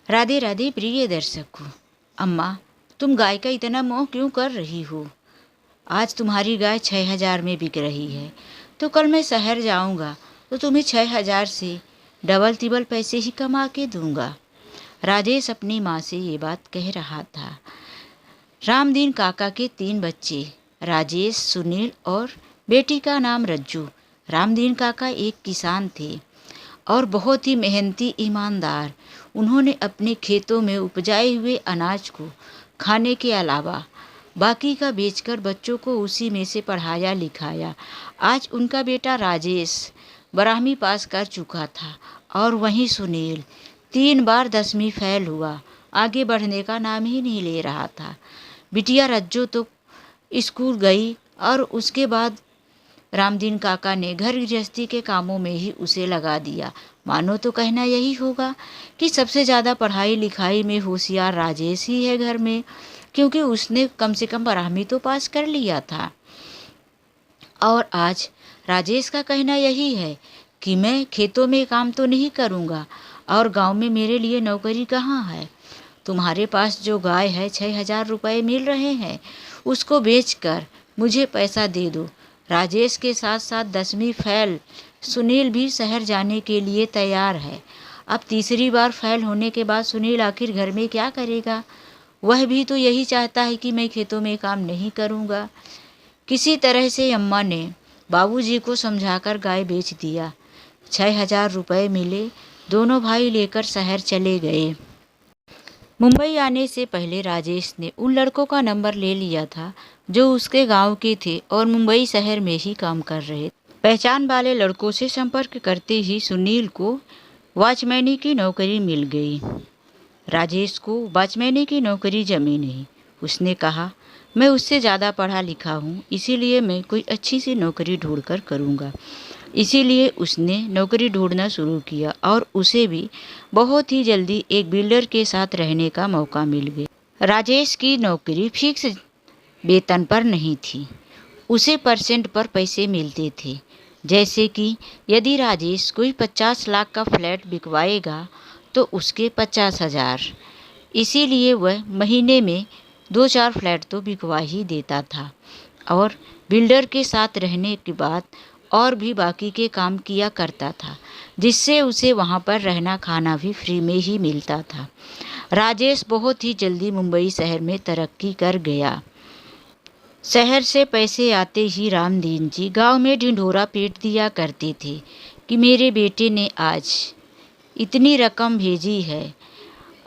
राधे राधे प्रिय दर्शकों। अम्मा, तुम गाय का इतना मोह क्यों कर रही हो? आज तुम्हारी गाय 6,000 में बिक रही है, तो कल मैं शहर जाऊंगा तो तुम्हें 6,000 से डबल तिबल पैसे ही कमा के दूंगा। राजेश अपनी माँ से ये बात कह रहा था। रामदीन काका के 3 बच्चे, राजेश, सुनील और बेटी का नाम रज्जू। रामदीन काका एक किसान थे और बहुत ही मेहनती, ईमानदार। उन्होंने अपने खेतों में उपजाए हुए अनाज को खाने के अलावा बाकी का बेचकर बच्चों को उसी में से पढ़ाया लिखाया। आज उनका बेटा राजेश 12वीं पास कर चुका था और वहीं सुनील 3 बार 10वीं फेल हुआ, आगे बढ़ने का नाम ही नहीं ले रहा था। बिटिया रज्जू तो स्कूल गई और उसके बाद रामदीन काका ने घर गृहस्थी के कामों में ही उसे लगा दिया। मानो तो कहना यही होगा कि सबसे ज़्यादा पढ़ाई लिखाई में होशियार राजेश ही है घर में, क्योंकि उसने कम से कम 12वीं तो पास कर लिया था। और आज राजेश का कहना यही है कि मैं खेतों में काम तो नहीं करूँगा और गांव में मेरे लिए नौकरी कहाँ है। तुम्हारे पास जो गाय है 6,000 रुपये मिल रहे हैं, उसको बेचकर मुझे पैसा दे दो। राजेश के साथ साथ 10वीं फेल सुनील भी शहर जाने के लिए तैयार है। अब तीसरी बार फेल होने के बाद सुनील आखिर घर में क्या करेगा? वह भी तो यही चाहता है कि मैं खेतों में काम नहीं करूँगा। किसी तरह से अम्मा ने बाबूजी को समझाकर गाय बेच दिया। 6,000 रुपये मिले। दोनों भाई लेकर शहर चले गए। मुंबई आने से पहले राजेश ने उन लड़कों का नंबर ले लिया था जो उसके गांव के थे और मुंबई शहर में ही काम कर रहे। पहचान वाले लड़कों से संपर्क करते ही सुनील को वॉचमैनी की नौकरी मिल गई। राजेश को वॉचमैनी की नौकरी जमी नहीं। उसने कहा, मैं उससे ज़्यादा पढ़ा लिखा हूँ, इसीलिए मैं कोई अच्छी सी नौकरी ढूंढकर करूँगा। इसीलिए उसने नौकरी ढूंढना शुरू किया और उसे भी बहुत ही जल्दी एक बिल्डर के साथ रहने का मौका मिल गया। राजेश की नौकरी फिक्स वेतन पर नहीं थी, उसे परसेंट पर पैसे मिलते थे। जैसे कि यदि राजेश कोई 50 लाख का फ्लैट बिकवाएगा तो उसके 50,000। इसीलिए वह महीने में 2-4 फ्लैट तो बिकवा ही देता था और बिल्डर के साथ रहने के बाद और भी बाकी के काम किया करता था, जिससे उसे वहाँ पर रहना खाना भी फ्री में ही मिलता था। राजेश बहुत ही जल्दी मुंबई शहर में तरक्की कर गया। शहर से पैसे आते ही रामदीन जी गांव में ढिंढोरा पीट दिया करते थे कि मेरे बेटे ने आज इतनी रकम भेजी है,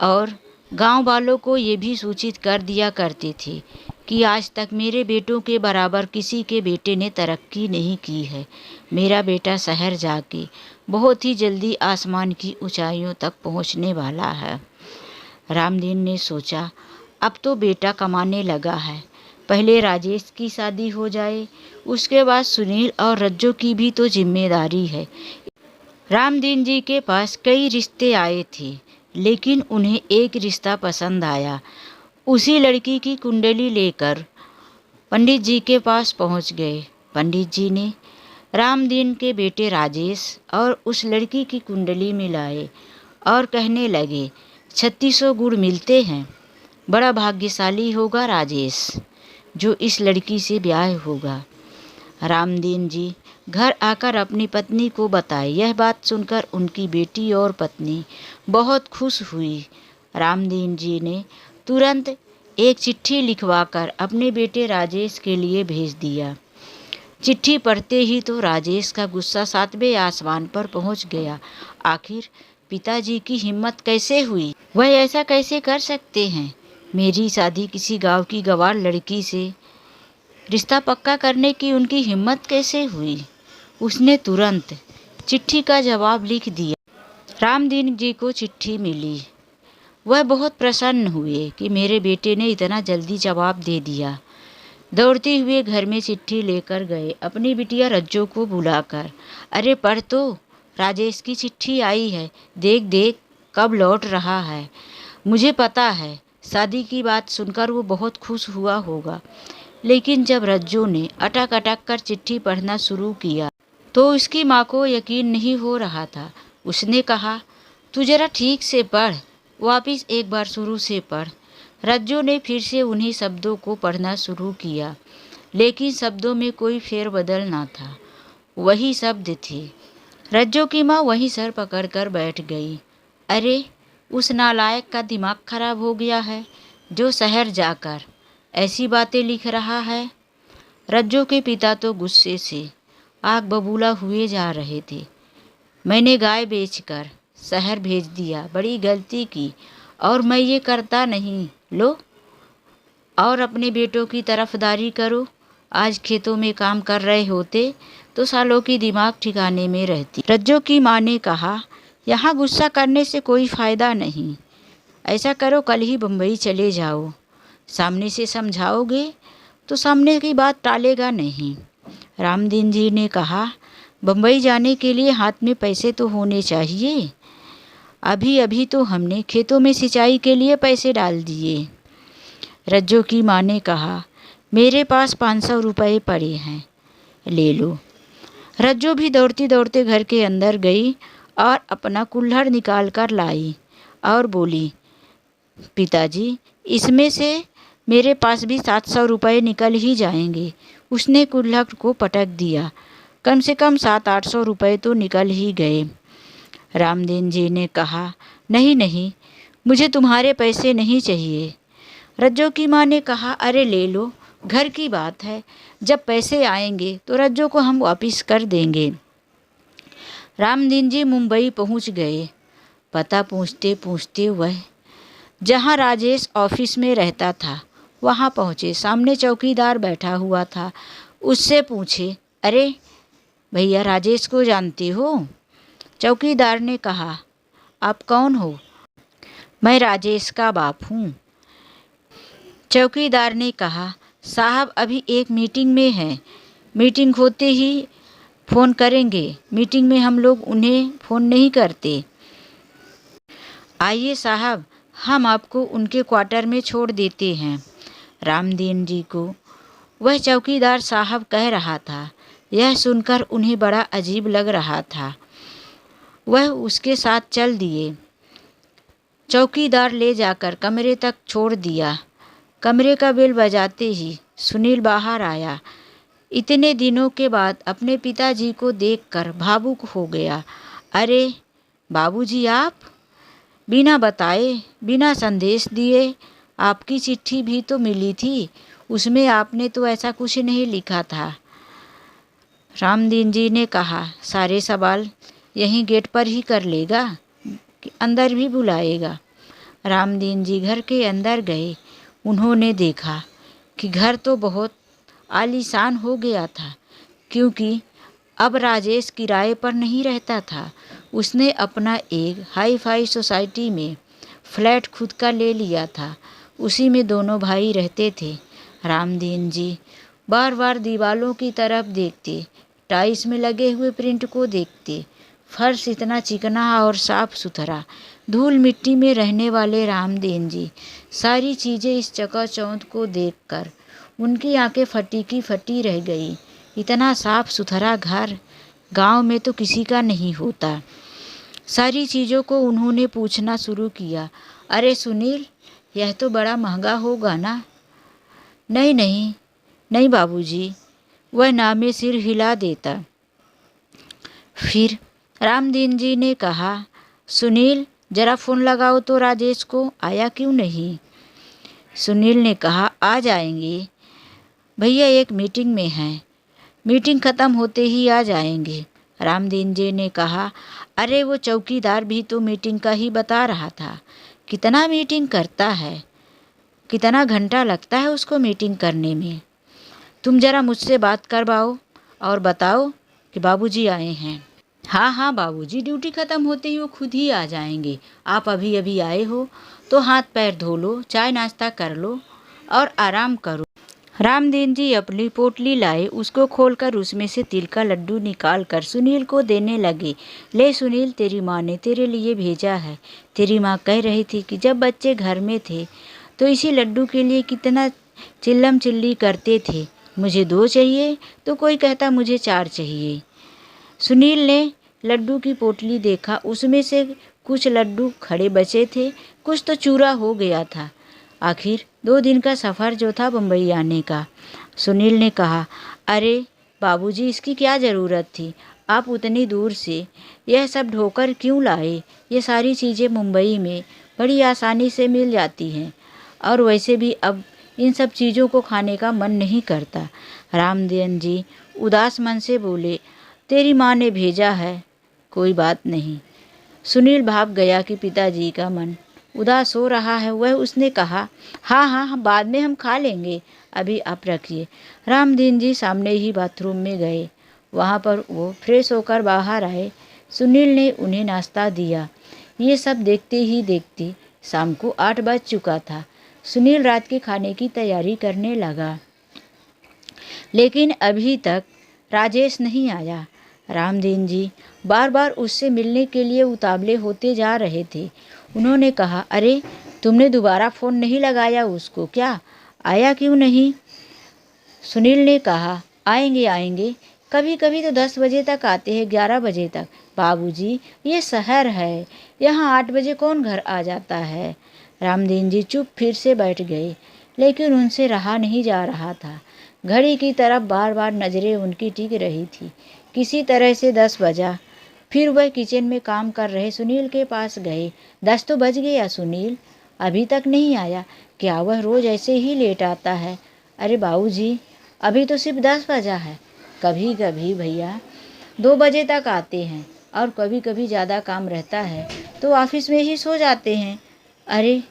और गांव वालों को ये भी सूचित कर दिया करते थे कि आज तक मेरे बेटों के बराबर किसी के बेटे ने तरक्की नहीं की है। मेरा बेटा शहर जाके बहुत ही जल्दी आसमान की ऊंचाइयों तक पहुंचने वाला है। रामदीन ने सोचा, अब तो बेटा कमाने लगा है, पहले राजेश की शादी हो जाए, उसके बाद सुनील और रज्जू की भी तो जिम्मेदारी है। रामदीन जी के पास कई रिश्ते आए थे, लेकिन उन्हें एक रिश्ता पसंद आया। उसी लड़की की कुंडली लेकर पंडित जी के पास पहुंच गए। पंडित जी ने रामदीन के बेटे राजेश और उस लड़की की कुंडली मिलाए और कहने लगे, 3600 गुण मिलते हैं। बड़ा भाग्यशाली होगा राजेश जो इस लड़की से ब्याह होगा। रामदीन जी घर आकर अपनी पत्नी को बताए। यह बात सुनकर उनकी बेटी और पत्नी बहुत खुश हुई। रामदीन जी ने तुरंत एक चिट्ठी लिखवाकर अपने बेटे राजेश के लिए भेज दिया। चिट्ठी पढ़ते ही तो राजेश का गुस्सा 7वें आसमान पर पहुंच गया। आखिर पिताजी की हिम्मत कैसे हुई? वह ऐसा कैसे कर सकते हैं? मेरी शादी किसी गांव की गंवार लड़की से रिश्ता पक्का करने की उनकी हिम्मत कैसे हुई? उसने तुरंत चिट्ठी का जवाब लिख दिया। रामदीन जी को चिट्ठी मिली। वह बहुत प्रसन्न हुए कि मेरे बेटे ने इतना जल्दी जवाब दे दिया। दौड़ते हुए घर में चिट्ठी लेकर गए अपनी बिटिया रज्जू को बुलाकर। अरे पढ़ तो, राजेश की चिट्ठी आई है, देख देख कब लौट रहा है। मुझे पता है शादी की बात सुनकर वो बहुत खुश हुआ होगा। लेकिन जब रज्जू ने अटक अटक कर चिट्ठी पढ़ना शुरू किया तो उसकी माँ को यकीन नहीं हो रहा था। उसने कहा, तू जरा ठीक से पढ़, वापिस एक बार शुरू से पढ़। रज्जो ने फिर से उन्हीं शब्दों को पढ़ना शुरू किया, लेकिन शब्दों में कोई फेरबदल ना था, वही शब्द थे। रज्जो की माँ वहीं सर पकड़कर बैठ गई। अरे, उस नालायक का दिमाग खराब हो गया है जो शहर जाकर ऐसी बातें लिख रहा है। रज्जो के पिता तो गुस्से से आग बबूला हुए जा रहे थे। मैंने गाय बेचकर शहर भेज दिया, बड़ी गलती की, और मैं ये करता नहीं। लो, और अपने बेटों की तरफदारी करो। आज खेतों में काम कर रहे होते तो सालों की दिमाग ठिकाने में रहती। रज्जो की माँ ने कहा, यहाँ गुस्सा करने से कोई फ़ायदा नहीं। ऐसा करो, कल ही बम्बई चले जाओ। सामने से समझाओगे तो सामने की बात टालेगा नहीं। रामदीन जी ने कहा, बम्बई जाने के लिए हाथ में पैसे तो होने चाहिए। अभी अभी तो हमने खेतों में सिंचाई के लिए पैसे डाल दिए। रज्जो की माँ ने कहा, मेरे पास 500 रुपये पड़े हैं, ले लो। रज्जो भी दौड़ती दौड़ते घर के अंदर गई और अपना कुल्हड़ निकाल कर लाई और बोली, पिताजी, इसमें से मेरे पास भी 700 रुपये निकल ही जाएंगे। उसने कुल्हड़ को पटक दिया। कम से कम 700-800 रुपये तो निकल ही गए। रामदीन जी ने कहा, नहीं नहीं, मुझे तुम्हारे पैसे नहीं चाहिए। रज्जो की माँ ने कहा, अरे ले लो, घर की बात है, जब पैसे आएंगे तो रज्जो को हम वापस कर देंगे। रामदीन जी मुंबई पहुंच गए। पता पूछते पूछते वह जहां राजेश ऑफिस में रहता था वहां पहुंचे। सामने चौकीदार बैठा हुआ था। उससे पूछे, अरे भैया, राजेश को जानते हो? चौकीदार ने कहा, आप कौन हो? मैं राजेश का बाप हूँ। चौकीदार ने कहा, साहब अभी एक मीटिंग में हैं, मीटिंग होते ही फ़ोन करेंगे। मीटिंग में हम लोग उन्हें फ़ोन नहीं करते। आइए साहब, हम आपको उनके क्वार्टर में छोड़ देते हैं। रामदीन जी को वह चौकीदार साहब कह रहा था, यह सुनकर उन्हें बड़ा अजीब लग रहा था। वह उसके साथ चल दिए। चौकीदार ले जाकर कमरे तक छोड़ दिया। कमरे का बेल बजाते ही सुनील बाहर आया। इतने दिनों के बाद अपने पिताजी को देखकर भावुक हो गया। अरे बाबूजी, आप? बिना बताए, बिना संदेश दिए, आपकी चिट्ठी भी तो मिली थी, उसमें आपने तो ऐसा कुछ नहीं लिखा था। रामदीन जी ने कहा, सारे सवाल यहीं गेट पर ही कर लेगा कि अंदर भी बुलाएगा? रामदीन जी घर के अंदर गए। उन्होंने देखा कि घर तो बहुत आलीशान हो गया था, क्योंकि अब राजेश किराए पर नहीं रहता था। उसने अपना एक हाई फाई सोसाइटी में फ्लैट खुद का ले लिया था। उसी में दोनों भाई रहते थे। रामदीन जी बार बार दीवालों की तरफ देखते, टाइल्स में लगे हुए प्रिंट को देखते। फर्श इतना चिकना और साफ सुथरा। धूल मिट्टी में रहने वाले रामदीन जी सारी चीज़ें इस चकाचौंध को देखकर उनकी आंखें फटी की फटी रह गई। इतना साफ सुथरा घर गांव में तो किसी का नहीं होता। सारी चीज़ों को उन्होंने पूछना शुरू किया, अरे सुनील, यह तो बड़ा महंगा होगा ना? नहीं नहीं नहीं बाबूजी, वह नामे सिर हिला देता। फिर रामदीन जी ने कहा, सुनील, जरा फ़ोन लगाओ तो राजेश को, आया क्यों नहीं? सुनील ने कहा, आ जाएंगे भैया, एक मीटिंग में हैं, मीटिंग ख़त्म होते ही आ जाएंगे। रामदीन जी ने कहा, अरे वो चौकीदार भी तो मीटिंग का ही बता रहा था। कितना मीटिंग करता है, कितना घंटा लगता है उसको मीटिंग करने में। तुम ज़रा मुझसे बात करवाओ और बताओ कि बाबूजी आए हैं। हाँ हाँ बाबूजी, ड्यूटी ख़त्म होते ही वो खुद ही आ जाएंगे। आप अभी अभी आए हो तो हाथ पैर धो लो, चाय नाश्ता कर लो और आराम करो। रामदीन जी अपनी पोटली लाए, उसको खोलकर उसमें से तिल का लड्डू निकाल कर सुनील को देने लगे। ले सुनील, तेरी माँ ने तेरे लिए भेजा है। तेरी माँ कह रही थी कि जब बच्चे घर में थे तो इसी लड्डू के लिए कितना चिल्लम चिल्ली करते थे। मुझे 2 चाहिए तो कोई कहता मुझे 4 चाहिए। सुनील ने लड्डू की पोटली देखा, उसमें से कुछ लड्डू खड़े बचे थे, कुछ तो चूरा हो गया था। आखिर 2 दिन का सफ़र जो था बम्बई आने का। सुनील ने कहा, अरे बाबूजी, इसकी क्या ज़रूरत थी? आप उतनी दूर से यह सब ढोकर क्यों लाए? ये सारी चीज़ें मुंबई में बड़ी आसानी से मिल जाती हैं, और वैसे भी अब इन सब चीज़ों को खाने का मन नहीं करता। रामदेन जी उदास मन से बोले, तेरी माँ ने भेजा है, कोई बात नहीं। सुनील भाप गया कि पिताजी का मन उदास हो रहा है। वह उसने कहा, हाँ हाँ हाँ, बाद में हम खा लेंगे, अभी आप रखिए। रामदीन जी सामने ही बाथरूम में गए। वहाँ पर वो फ्रेश होकर बाहर आए। सुनील ने उन्हें नाश्ता दिया। ये सब देखते ही देखते शाम को 8 बज चुका था। सुनील रात के खाने की तैयारी करने लगा, लेकिन अभी तक राजेश नहीं आया। रामदीन जी बार बार उससे मिलने के लिए उतावले होते जा रहे थे। उन्होंने कहा, अरे तुमने दोबारा फ़ोन नहीं लगाया उसको क्या? आया क्यों नहीं? सुनील ने कहा, आएंगे आएंगे, कभी कभी तो 10 बजे तक आते हैं, 11 बजे तक। बाबूजी, ये शहर है, यहाँ 8 बजे कौन घर आ जाता है? रामदीन जी चुप फिर से बैठ गए, लेकिन उनसे रहा नहीं जा रहा था। घड़ी की तरफ बार बार नज़रें उनकी टिक रही थी। किसी तरह से 10 बजा। फिर वह किचन में काम कर रहे सुनील के पास गए। 10 तो बज गया, सुनील अभी तक नहीं आया। क्या वह रोज़ ऐसे ही लेट आता है? अरे बाबूजी, अभी तो सिर्फ 10 बजा है। कभी कभी भैया 2 बजे तक आते हैं, और कभी कभी ज़्यादा काम रहता है तो ऑफिस में ही सो जाते हैं। अरे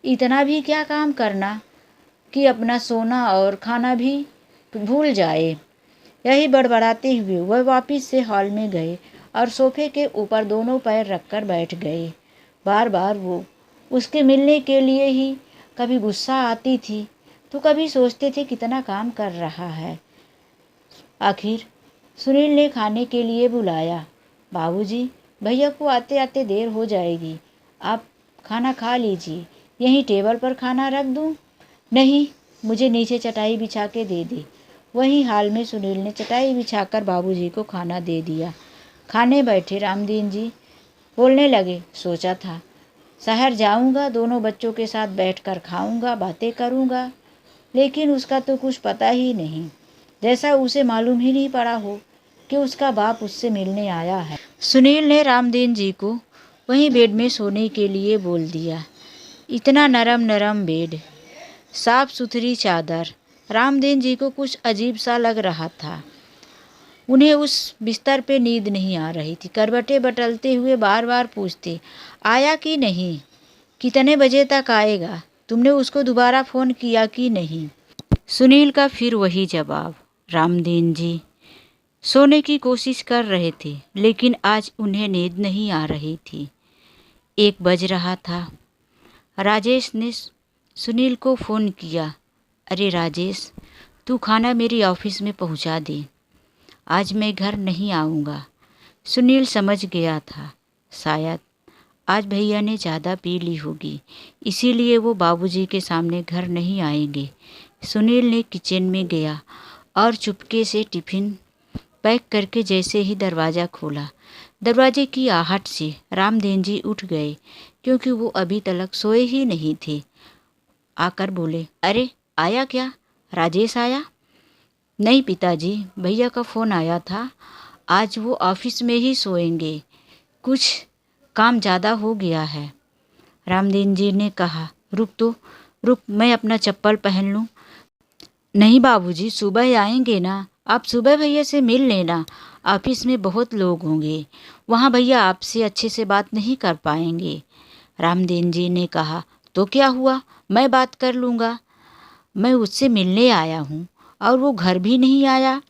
इतना भी क्या काम करना कि अपना सोना और खाना भी भूल जाए। यही बड़बड़ाते हुए वह वापस से हॉल में गए और सोफे के ऊपर दोनों पैर रखकर बैठ गए। बार बार वो उसके मिलने के लिए ही कभी गुस्सा आती थी तो कभी सोचते थे कितना काम कर रहा है। आखिर सुनील ने खाने के लिए बुलाया। बाबूजी, भैया को आते आते देर हो जाएगी, आप खाना खा लीजिए। यहीं टेबल पर खाना रख दूं? नहीं, मुझे नीचे चटाई बिछा के दे दे। वहीं हाल में सुनील ने चटाई बिछाकर बाबूजी को खाना दे दिया। खाने बैठे रामदीन जी बोलने लगे, सोचा था शहर जाऊंगा, दोनों बच्चों के साथ बैठकर खाऊंगा, बातें करूंगा, लेकिन उसका तो कुछ पता ही नहीं, जैसा उसे मालूम ही नहीं पड़ा हो कि उसका बाप उससे मिलने आया है। सुनील ने रामदीन जी को वहीं बेड में सोने के लिए बोल दिया। इतना नरम नरम बेड, साफ सुथरी चादर। रामदीन जी को कुछ अजीब सा लग रहा था। उन्हें उस बिस्तर पे नींद नहीं आ रही थी। करवटें बटलते हुए बार बार पूछते, आया कि नहीं? कितने बजे तक आएगा? तुमने उसको दोबारा फ़ोन किया कि नहीं? सुनील का फिर वही जवाब। रामदीन जी सोने की कोशिश कर रहे थे, लेकिन आज उन्हें नींद नहीं आ रही थी। 1 बज रहा था। राजेश ने सुनील को फ़ोन किया, अरे राजेश, तू खाना मेरी ऑफिस में पहुंचा दे, आज मैं घर नहीं आऊँगा। सुनील समझ गया था, शायद आज भैया ने ज़्यादा पी ली होगी, इसीलिए वो बाबूजी के सामने घर नहीं आएंगे। सुनील ने किचन में गया और चुपके से टिफ़िन पैक करके जैसे ही दरवाज़ा खोला, दरवाजे की आहट से रामदीन जी उठ गए, क्योंकि वो अभी तक सोए ही नहीं थे। आकर बोले, अरे आया क्या? राजेश आया? नहीं पिताजी, भैया का फ़ोन आया था, आज वो ऑफिस में ही सोएंगे, कुछ काम ज़्यादा हो गया है। रामदीन जी ने कहा, रुक, मैं अपना चप्पल पहन लूँ। नहीं बाबूजी, सुबह आएंगे ना, आप सुबह भैया से मिल लेना, ऑफिस में बहुत लोग होंगे, वहाँ भैया आपसे अच्छे से बात नहीं कर पाएंगे। रामदीन जी ने कहा, तो क्या हुआ, मैं बात कर लूँगा, मैं उससे मिलने आया हूँ और वो घर भी नहीं आया।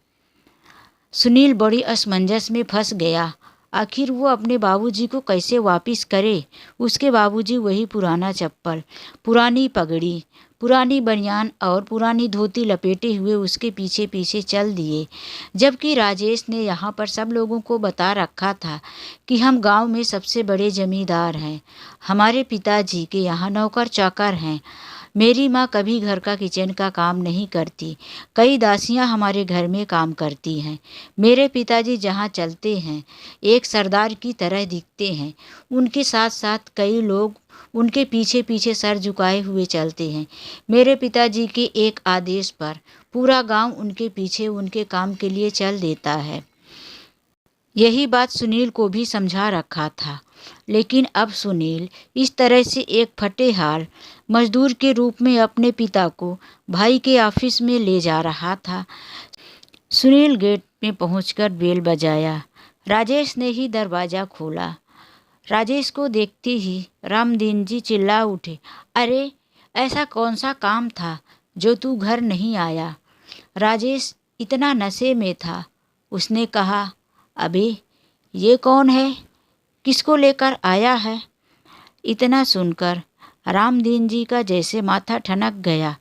सुनील बड़ी असमंजस में फंस गया। आखिर वो अपने बाबूजी को कैसे वापस करे? उसके बाबूजी वही पुराना चप्पल, पुरानी पगड़ी, पुरानी बनियान और पुरानी धोती लपेटे हुए उसके पीछे पीछे चल दिए, जबकि राजेश ने यहाँ पर सब लोगों को बता रखा था कि हम गांव में सबसे बड़े जमींदार हैं, हमारे पिताजी के यहाँ नौकर चाकर हैं, मेरी माँ कभी घर का किचन का काम नहीं करती। कई दासियाँ हमारे घर में काम करती हैं। मेरे पिताजी जहाँ चलते हैं एक सरदार की तरह दिखते हैं। उनके साथ साथ कई लोग उनके पीछे पीछे सर झुकाए हुए चलते हैं। मेरे पिताजी के एक आदेश पर पूरा गांव उनके पीछे उनके काम के लिए चल देता है। यही बात सुनील को भी समझा रखा था, लेकिन अब सुनील इस तरह से एक फटेहाल मजदूर के रूप में अपने पिता को भाई के ऑफिस में ले जा रहा था। सुनील गेट में पहुंचकर बेल बजाया। राजेश ने ही दरवाज़ा खोला। राजेश को देखते ही रामदीन जी चिल्ला उठे, अरे ऐसा कौन सा काम था जो तू घर नहीं आया? राजेश इतना नशे में था। उसने कहा, अबे ये कौन है, किसको लेकर आया है? इतना सुनकर रामदीन जी का जैसे माथा ठनक गया।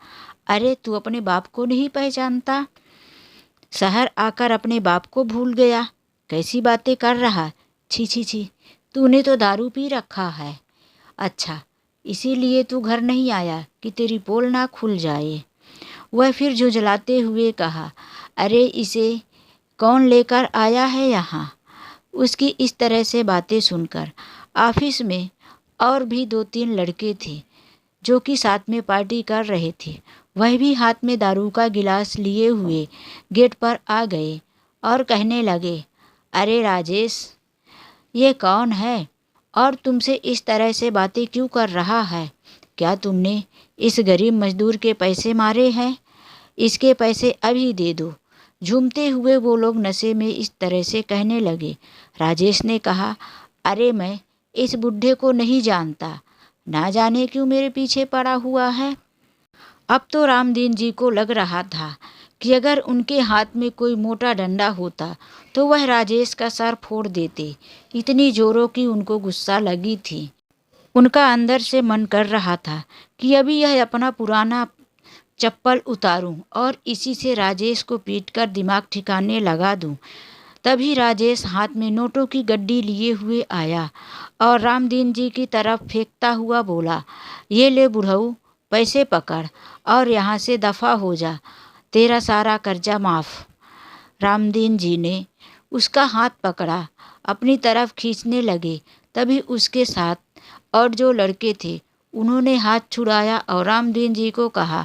अरे तू अपने बाप को नहीं पहचानता? शहर आकर अपने बाप को भूल गया? कैसी बातें कर रहा? छी छी छी, तूने तो दारू पी रखा है। अच्छा, इसीलिए तू घर नहीं आया कि तेरी पोल ना खुल जाए। वह फिर झुंझलाते हुए कहा, अरे इसे कौन लेकर आया है यहाँ? उसकी इस तरह से बातें सुनकर ऑफिस में और भी 2-3 लड़के थे जो कि साथ में पार्टी कर रहे थे। वह भी हाथ में दारू का गिलास लिए हुए गेट पर आ गए और कहने लगे, अरे राजेश, ये कौन है और तुमसे इस तरह से बातें क्यों कर रहा है? क्या तुमने इस गरीब मजदूर के पैसे मारे हैं? इसके पैसे अभी दे दो। झूमते हुए वो लोग नशे में इस तरह से कहने लगे। राजेश ने कहा, अरे मैं इस बुढ़े को नहीं जानता, ना जाने क्यों मेरे पीछे पड़ा हुआ है। अब तो रामदीन जी को लग रहा था कि अगर उनके हाथ में कोई मोटा डंडा होता तो वह राजेश का सर फोड़ देते। इतनी जोरों की उनको गुस्सा लगी थी। उनका अंदर से मन कर रहा था कि अभी यह अपना पुराना चप्पल उतारूं और इसी से राजेश को पीटकर दिमाग ठिकाने लगा दूं। तभी राजेश हाथ में नोटों की गड्डी लिए हुए आया और रामदीन जी की तरफ फेंकता हुआ बोला, ये ले बुढ़ऊ, पैसे पकड़ और यहाँ से दफ़ा हो जा, तेरा सारा कर्जा माफ़। रामदीन जी ने उसका हाथ पकड़ा, अपनी तरफ खींचने लगे। तभी उसके साथ और जो लड़के थे उन्होंने हाथ छुड़ाया और रामदीन जी को कहा,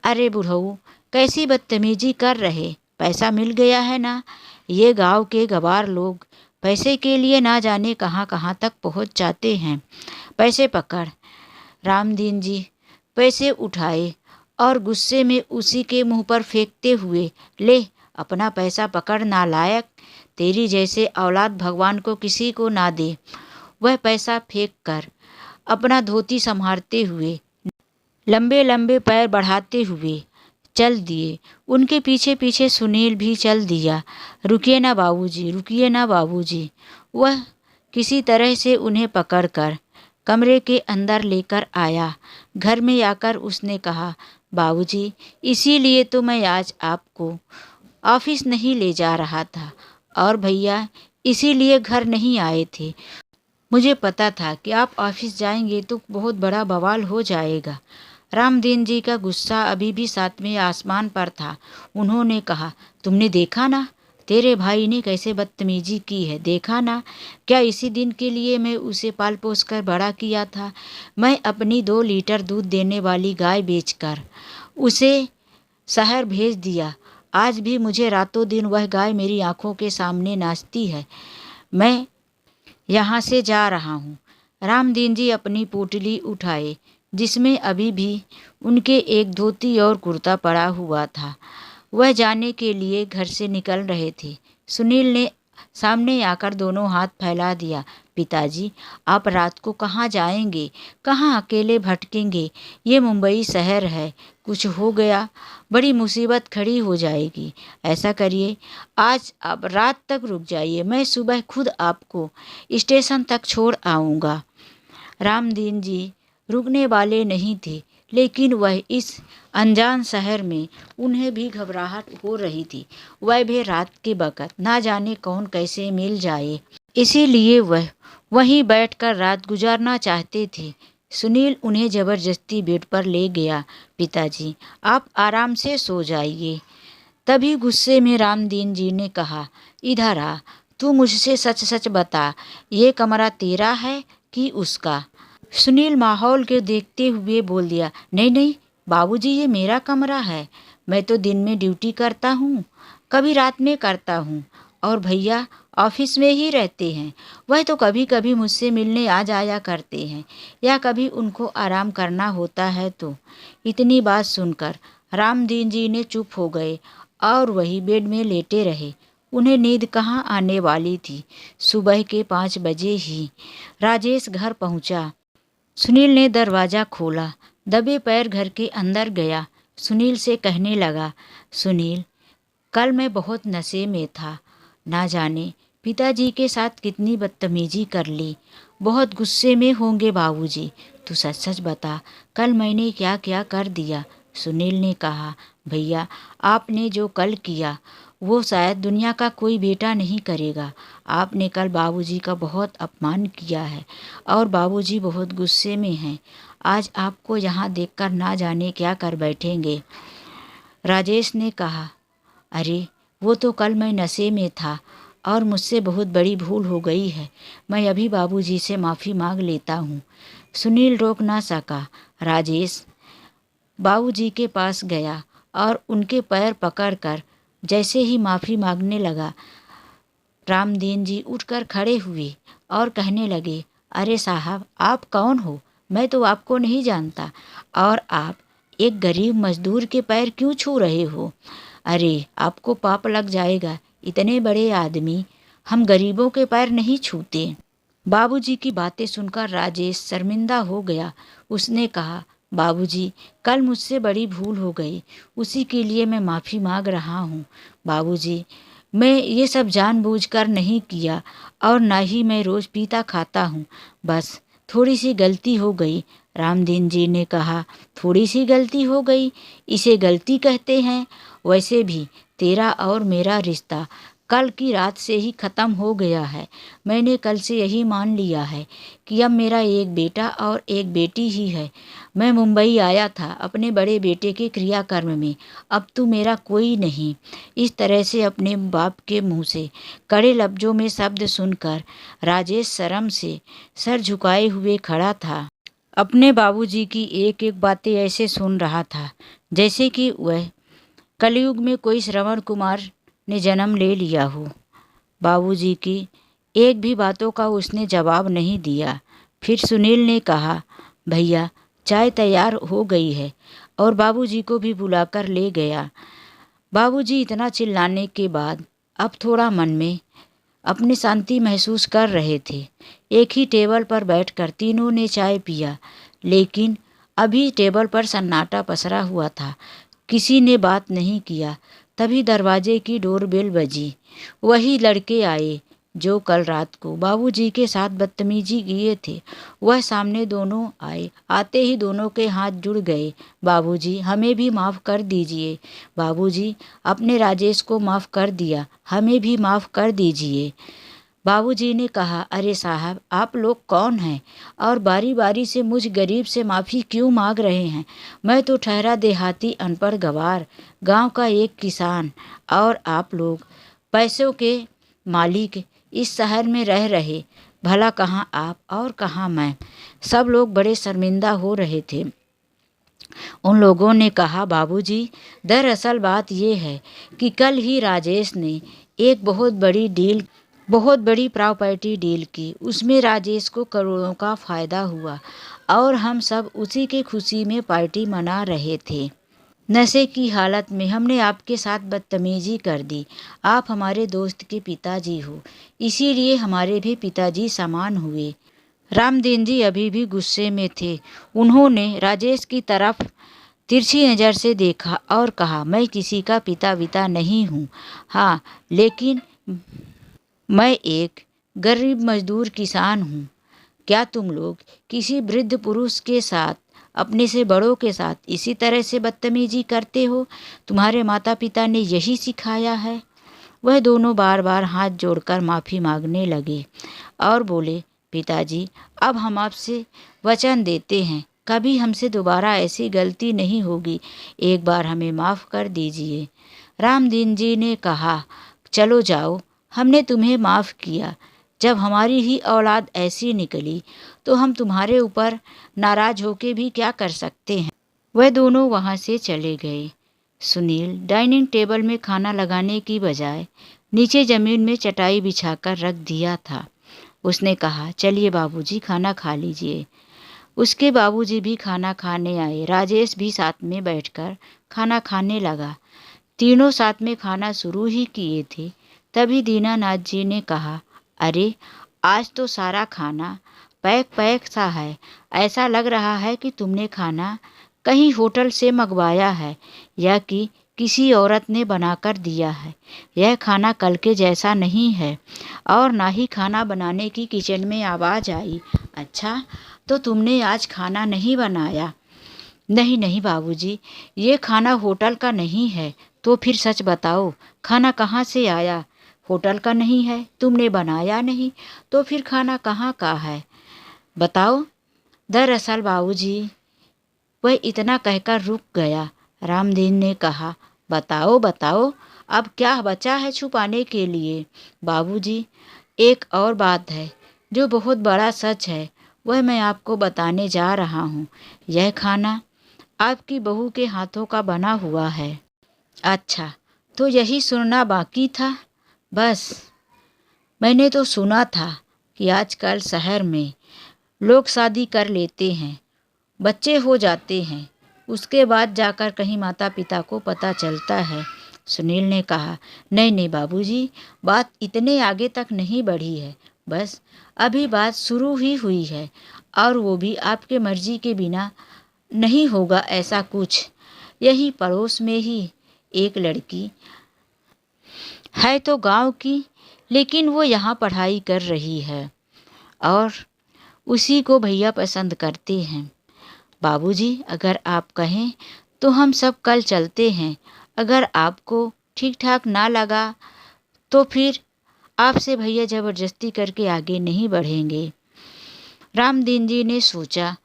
अरे बुढ़ऊ, कैसी बदतमीजी कर रहे? पैसा मिल गया है ना? ये गांव के गवार लोग पैसे के लिए ना जाने कहाँ कहाँ तक पहुँच जाते हैं। पैसे पकड़। रामदीन जी पैसे उठाए और गुस्से में उसी के मुंह पर फेंकते हुए, ले अपना पैसा पकड़ नालायक, तेरी जैसे औलाद भगवान को किसी को ना दे। वह पैसा फेंक कर अपना धोती संभालते हुए लंबे लंबे पैर बढ़ाते हुए चल दिए। उनके पीछे पीछे सुनील भी चल दिया। रुकिए ना बाबूजी, रुकिए ना बाबूजी। वह किसी तरह से उन्हें पकड़कर कमरे के अंदर लेकर आया। घर में आकर उसने कहा, बाबूजी, इसीलिए तो मैं आज आपको ऑफिस नहीं ले जा रहा था और भैया इसीलिए घर नहीं आए थे। मुझे पता था कि आप ऑफिस जाएंगे तो बहुत बड़ा बवाल हो जाएगा। रामदीन जी का गुस्सा अभी भी सातवें आसमान पर था। उन्होंने कहा, तुमने देखा ना तेरे भाई ने कैसे बदतमीजी की है? देखा ना, क्या इसी दिन के लिए मैं उसे पाल पोस कर बड़ा किया था? मैं अपनी 2 लीटर दूध देने वाली गाय बेचकर उसे शहर भेज दिया। आज भी मुझे रातों दिन वह गाय मेरी आंखों के सामने नाचती है। मैं यहाँ से जा रहा हूँ। रामदीन जी अपनी पोटली उठाए जिसमें अभी भी उनके एक धोती और कुर्ता पड़ा हुआ था। वह जाने के लिए घर से निकल रहे थे। सुनील ने सामने आकर दोनों हाथ फैला दिया। पिताजी, आप रात को कहाँ जाएंगे? कहाँ अकेले भटकेंगे? ये मुंबई शहर है, कुछ हो गया बड़ी मुसीबत खड़ी हो जाएगी। ऐसा करिए, आज आप रात तक रुक जाइए, मैं सुबह खुद आपको स्टेशन तक छोड़ आऊँगा। रामदीन जी रुकने वाले नहीं थे, लेकिन वह इस अनजान शहर में उन्हें भी घबराहट हो रही थी। वह भी रात के वक़्त ना जाने कौन कैसे मिल जाए, इसीलिए वह वहीं बैठकर रात गुजारना चाहते थे। सुनील उन्हें जबरदस्ती बेड पर ले गया। पिताजी, आप आराम से सो जाइए। तभी गुस्से में रामदीन जी ने कहा, इधर आ, तू मुझसे सच सच बता, ये कमरा तेरा है कि उसका? सुनील माहौल के देखते हुए बोल दिया, नहीं नहीं बाबूजी, ये मेरा कमरा है। मैं तो दिन में ड्यूटी करता हूँ, कभी रात में करता हूँ, और भैया ऑफिस में ही रहते हैं। वह तो कभी कभी मुझसे मिलने आ जाया करते हैं, या कभी उनको आराम करना होता है तो। इतनी बात सुनकर रामदीन जी ने चुप हो गए और वही बेड में लेटे रहे। उन्हें नींद कहाँ आने वाली थी। सुबह के 5 बजे ही राजेश घर पहुंचा। सुनील ने दरवाज़ा खोला, दबे पैर घर के अंदर गया। सुनील से कहने लगा, सुनील, कल मैं बहुत नशे में था, ना जाने पिताजी के साथ कितनी बदतमीजी कर ली। बहुत गुस्से में होंगे बाबूजी, तू सच सच बता, कल मैंने क्या क्या कर दिया? सुनील ने कहा, भैया आपने जो कल किया वो शायद दुनिया का कोई बेटा नहीं करेगा। आपने कल बाबूजी का बहुत अपमान किया है और बाबूजी बहुत गुस्से में हैं। आज आपको यहाँ देखकर ना जाने क्या कर बैठेंगे। राजेश ने कहा, अरे वो तो कल मैं नशे में था और मुझसे बहुत बड़ी भूल हो गई है। मैं अभी बाबूजी से माफ़ी मांग लेता हूँ। सुनील रोक ना सका। राजेश बाबूजी के पास गया और उनके पैर पकड़कर जैसे ही माफ़ी मांगने लगा, रामदीन जी उठकर खड़े हुए और कहने लगे, अरे साहब, आप कौन हो? मैं तो आपको नहीं जानता, और आप एक गरीब मजदूर के पैर क्यों छू रहे हो? अरे आपको पाप लग जाएगा, इतने बड़े आदमी, हम गरीबों के पैर नहीं छूते। बाबूजी की बातें सुनकर राजेश शर्मिंदा हो गया। उसने कहा, बाबूजी, कल मुझसे बड़ी भूल हो गई, उसी के लिए मैं माफ़ी मांग रहा हूँ। बाबूजी, मैं ये सब जानबूझकर नहीं किया और ना ही मैं रोज़ पीता खाता हूँ, बस थोड़ी सी गलती हो गई। रामदीन जी ने कहा, थोड़ी सी गलती हो गई, इसे गलती कहते हैं? वैसे भी तेरा और मेरा रिश्ता कल की रात से ही ख़त्म हो गया है। मैंने कल से यही मान लिया है कि अब मेरा एक बेटा और एक बेटी ही है। मैं मुंबई आया था अपने बड़े बेटे के क्रियाकर्म में, अब तू मेरा कोई नहीं। इस तरह से अपने बाप के मुंह से कड़े लफ्ज़ों में शब्द सुनकर राजेश शर्म से सर झुकाए हुए खड़ा था। अपने बाबूजी की एक एक बातें ऐसे सुन रहा था जैसे कि वह कलयुग में कोई श्रवण कुमार ने जन्म ले लिया हो। बाबूजी की एक भी बातों का उसने जवाब नहीं दिया। फिर सुनील ने कहा, भैया चाय तैयार हो गई है, और बाबूजी को भी बुलाकर ले गया। बाबूजी इतना चिल्लाने के बाद अब थोड़ा मन में अपनी शांति महसूस कर रहे थे। एक ही टेबल पर बैठकर तीनों ने चाय पिया, लेकिन अभी टेबल पर सन्नाटा पसरा हुआ था, किसी ने बात नहीं किया। तभी दरवाजे की डोरबेल बजी। वही लड़के आए जो कल रात को बाबूजी के साथ बदतमीजी किए थे। वह सामने दोनों आए। आते ही दोनों के हाथ जुड़ गए। बाबूजी, हमें भी माफ़ कर दीजिए। बाबूजी, अपने राजेश को माफ़ कर दिया, हमें भी माफ़ कर दीजिए। बाबूजी ने कहा, अरे साहब, आप लोग कौन हैं और बारी बारी से मुझ गरीब से माफ़ी क्यों मांग रहे हैं? मैं तो ठहरा देहाती अनपढ़ गवार, गांव का एक किसान, और आप लोग पैसों के मालिक इस शहर में रह रहे। भला कहाँ आप और कहाँ मैं? सब लोग बड़े शर्मिंदा हो रहे थे। उन लोगों ने कहा, बाबूजी, दरअसल बात यह है कि कल ही राजेश ने एक बहुत बड़ी प्रॉपर्टी डील की। उसमें राजेश को करोड़ों का फ़ायदा हुआ और हम सब उसी की खुशी में पार्टी मना रहे थे। नशे की हालत में हमने आपके साथ बदतमीजी कर दी। आप हमारे दोस्त के पिताजी हो, इसीलिए हमारे भी पिताजी समान हुए। रामदीन जी अभी भी गुस्से में थे। उन्होंने राजेश की तरफ तिरछी नज़र से देखा और कहा, मैं किसी का पिता विता नहीं हूँ। हाँ, लेकिन मैं एक गरीब मजदूर किसान हूँ। क्या तुम लोग किसी वृद्ध पुरुष के साथ, अपने से बड़ों के साथ इसी तरह से बदतमीजी करते हो? तुम्हारे माता पिता ने यही सिखाया है? वह दोनों बार बार हाथ जोड़कर माफ़ी मांगने लगे और बोले, पिताजी, अब हम आपसे वचन देते हैं, कभी हमसे दोबारा ऐसी गलती नहीं होगी। एक बार हमें माफ़ कर दीजिए। रामदीन जी ने कहा, चलो जाओ, हमने तुम्हें माफ़ किया। जब हमारी ही औलाद ऐसी निकली तो हम तुम्हारे ऊपर नाराज़ होके भी क्या कर सकते हैं। वह दोनों वहाँ से चले गए। सुनील डाइनिंग टेबल में खाना लगाने की बजाय नीचे ज़मीन में चटाई बिछाकर रख दिया था। उसने कहा, चलिए बाबूजी, खाना खा लीजिए। उसके बाबूजी भी खाना खाने आए। राजेश भी साथ में बैठकर खाना खाने लगा। तीनों साथ में खाना शुरू ही किए थे, तभी दीनानाथ जी ने कहा, अरे आज तो सारा खाना पैक पैक सा है। ऐसा लग रहा है कि तुमने खाना कहीं होटल से मंगवाया है या कि किसी औरत ने बनाकर दिया है। यह खाना कल के जैसा नहीं है। और ना ही खाना बनाने की किचन में आवाज़ आई। अच्छा, तो तुमने आज खाना नहीं बनाया? नहीं नहीं बाबूजी, ये खाना होटल का नहीं है। तो फिर सच बताओ, खाना कहाँ से आया? होटल का नहीं है, तुमने बनाया नहीं, तो फिर खाना कहाँ का है? बताओ। दरअसल बाबूजी, वह इतना कहकर रुक गया। रामदीन ने कहा, बताओ बताओ, अब क्या बचा है छुपाने के लिए? बाबूजी, एक और बात है जो बहुत बड़ा सच है, वह मैं आपको बताने जा रहा हूँ। यह खाना आपकी बहू के हाथों का बना हुआ है। अच्छा, तो यही सुनना बाकी था? बस। मैंने तो सुना था कि आजकल शहर में लोग शादी कर लेते हैं, बच्चे हो जाते हैं, उसके बाद जाकर कहीं माता पिता को पता चलता है। सुनील ने कहा, नहीं नहीं बाबूजी, बात इतने आगे तक नहीं बढ़ी है। बस अभी बात शुरू ही हुई है, और वो भी आपके मर्जी के बिना नहीं होगा ऐसा कुछ। यही पड़ोस में ही एक लड़की है, तो गांव की, लेकिन वो यहाँ पढ़ाई कर रही है और उसी को भैया पसंद करते हैं। बाबूजी, अगर आप कहें तो हम सब कल चलते हैं। अगर आपको ठीक ठाक ना लगा तो फिर आपसे भैया ज़बरदस्ती करके आगे नहीं बढ़ेंगे। रामदीन जी ने सोचा,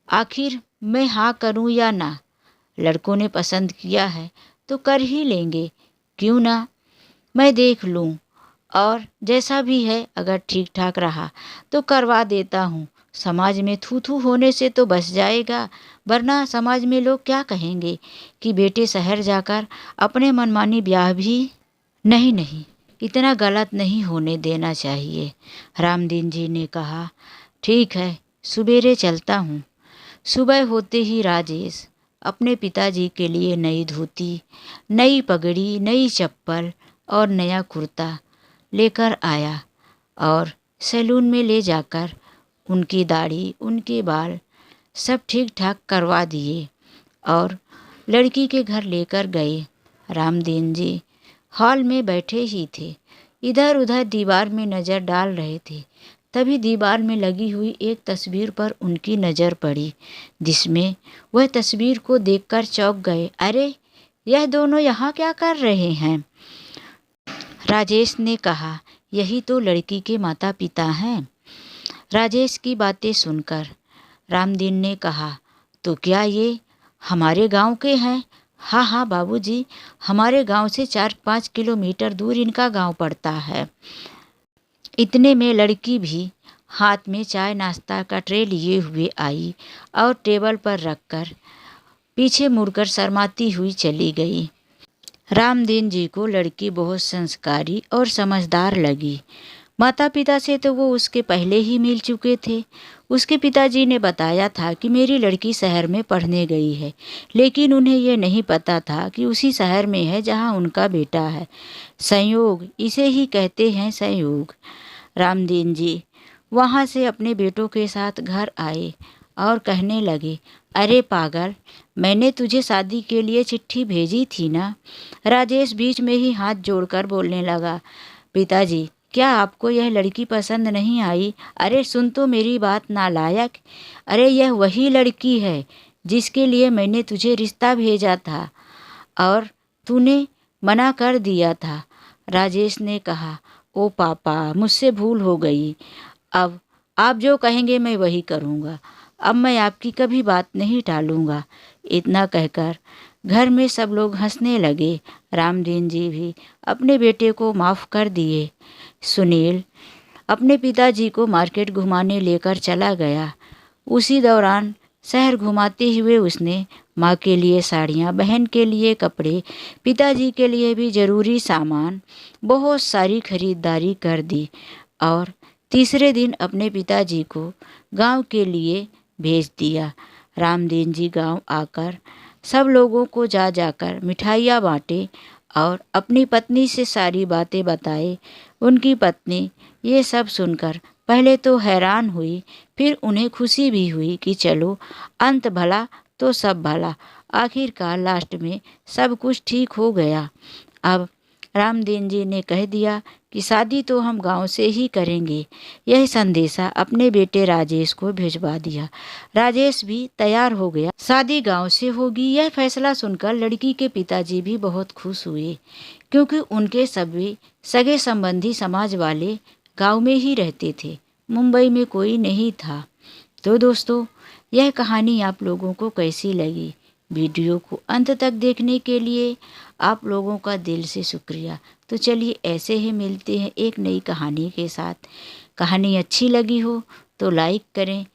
आखिर मैं हाँ करूँ या ना? लड़कों ने पसंद किया है तो कर ही लेंगे, क्यों ना? मैं देख लूँ, और जैसा भी है अगर ठीक ठाक रहा तो करवा देता हूँ। समाज में थू थू होने से तो बच जाएगा, वरना समाज में लोग क्या कहेंगे कि बेटे शहर जाकर अपने मनमानी ब्याह भी। नहीं नहीं, इतना गलत नहीं होने देना चाहिए। रामदीन जी ने कहा, ठीक है, सुबेरे चलता हूँ। सुबह होते ही राजेश अपने पिताजी के लिए नई धोती, नई पगड़ी, नई चप्पल और नया कुर्ता लेकर आया और सैलून में ले जाकर उनकी दाढ़ी, उनके बाल सब ठीक ठाक करवा दिए और लड़की के घर लेकर गए। रामदीन जी हॉल में बैठे ही थे, इधर उधर दीवार में नज़र डाल रहे थे। तभी दीवार में लगी हुई एक तस्वीर पर उनकी नज़र पड़ी, जिसमें वह तस्वीर को देखकर चौंक गए। अरे, यह दोनों यहाँ क्या कर रहे हैं? राजेश ने कहा, यही तो लड़की के माता पिता हैं। राजेश की बातें सुनकर रामदीन ने कहा, तो क्या ये हमारे गांव के हैं? हाँ हाँ बाबूजी, हमारे गांव से 4-5 किलोमीटर दूर इनका गांव पड़ता है। इतने में लड़की भी हाथ में चाय नाश्ता का ट्रे लिए हुए आई और टेबल पर रखकर पीछे मुड़कर शर्माती हुई चली गई। रामदीन जी को लड़की बहुत संस्कारी और समझदार लगी। माता पिता से तो वो उसके पहले ही मिल चुके थे। उसके पिताजी ने बताया था कि मेरी लड़की शहर में पढ़ने गई है, लेकिन उन्हें ये नहीं पता था कि उसी शहर में है जहाँ उनका बेटा है। संयोग, इसे ही कहते हैं संयोग। रामदीन जी वहाँ से अपने बेटों के साथ घर आए और कहने लगे, अरे पागल, मैंने तुझे शादी के लिए चिट्ठी भेजी थी ना? राजेश बीच में ही हाथ जोड़कर बोलने लगा, पिताजी, क्या आपको यह लड़की पसंद नहीं आई? अरे सुन तो मेरी बात नालायक। अरे यह वही लड़की है जिसके लिए मैंने तुझे रिश्ता भेजा था और तूने मना कर दिया था। राजेश ने कहा, ओ पापा, मुझसे भूल हो गई। अब आप जो कहेंगे मैं वही करूँगा। अब मैं आपकी कभी बात नहीं टालूँगा। इतना कहकर घर में सब लोग हंसने लगे। रामदीन जी भी अपने बेटे को माफ़ कर दिए। सुनील अपने पिताजी को मार्केट घुमाने लेकर चला गया। उसी दौरान शहर घुमाते हुए उसने माँ के लिए साड़ियाँ, बहन के लिए कपड़े, पिताजी के लिए भी ज़रूरी सामान, बहुत सारी खरीदारी कर दी और तीसरे दिन अपने पिताजी को गांव के लिए भेज दिया। रामदीन जी गांव आकर सब लोगों को जा जाकर मिठाइयाँ बांटे और अपनी पत्नी से सारी बातें बताए। उनकी पत्नी ये सब सुनकर पहले तो हैरान हुई, फिर उन्हें खुशी भी हुई कि चलो अंत भला तो सब भला। आखिरकार लास्ट में सब कुछ ठीक हो गया। अब रामदीन जी ने कह दिया कि शादी तो हम गांव से ही करेंगे। यह संदेशा अपने बेटे राजेश को भिजवा दिया। राजेश भी तैयार हो गया, शादी गांव से होगी। यह फैसला सुनकर लड़की के पिताजी भी बहुत खुश हुए, क्योंकि उनके सभी सगे संबंधी समाज वाले गांव में ही रहते थे, मुंबई में कोई नहीं था। तो दोस्तों, यह कहानी आप लोगों को कैसी लगी? वीडियो को अंत तक देखने के लिए आप लोगों का दिल से शुक्रिया। तो चलिए ऐसे ही मिलते हैं एक नई कहानी के साथ। कहानी अच्छी लगी हो तो लाइक करें,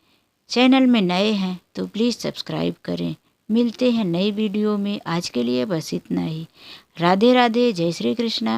चैनल में नए हैं तो प्लीज़ सब्सक्राइब करें। मिलते हैं नई वीडियो में। आज के लिए बस इतना ही। राधे राधे, जय श्री कृष्णा।